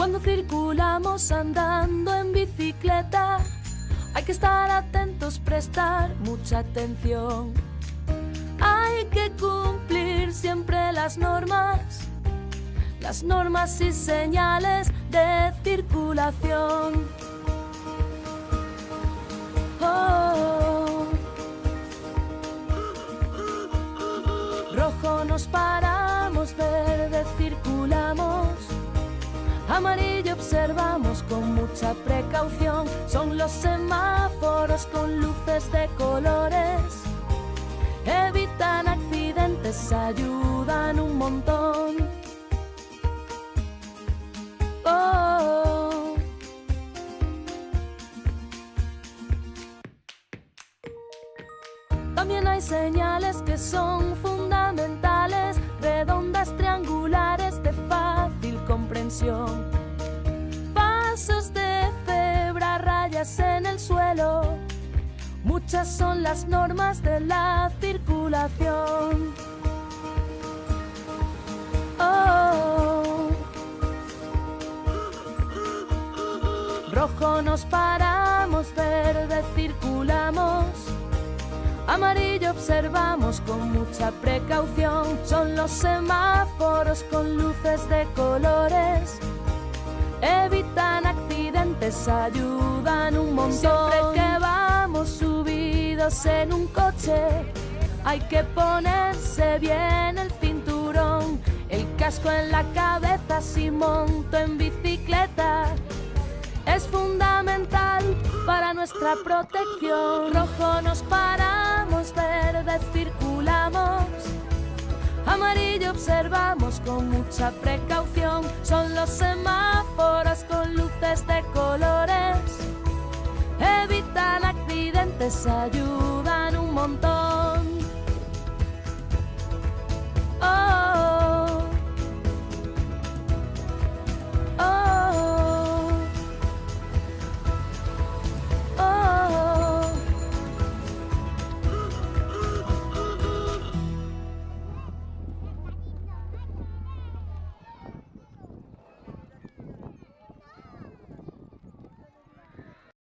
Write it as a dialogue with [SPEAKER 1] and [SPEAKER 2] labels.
[SPEAKER 1] Cuando circulamos andando en bicicleta, hay que estar atentos, prestar mucha atención. Hay que cumplir siempre las normas y señales de circulación. Oh. Rojo nos paramos, verde circulamos, amarillo observamos con mucha precaución. Son los semáforos con luces de colores, evitan accidentes, ayudan un montón. Oh. También hay señales que son fundamentales, redondas, triangulares, de fácil comprensión. Pasos de cebra, rayas en el suelo, muchas son las normas de la circulación. Oh. Rojo nos paramos, verde circulamos, amarillo observamos con mucha precaución. Son los semáforos con luces de colores, evitan accidentes, ayudan un montón. Siempre que vamos subidos en un coche, hay que ponerse bien el cinturón, el casco en la cabeza si monto en bicicleta. Es fundamental para nuestra protección. Rojo nos paramos, verde circulamos, amarillo observamos con mucha precaución. Son los semáforos con luces de colores, evitan accidentes, ayudan un montón.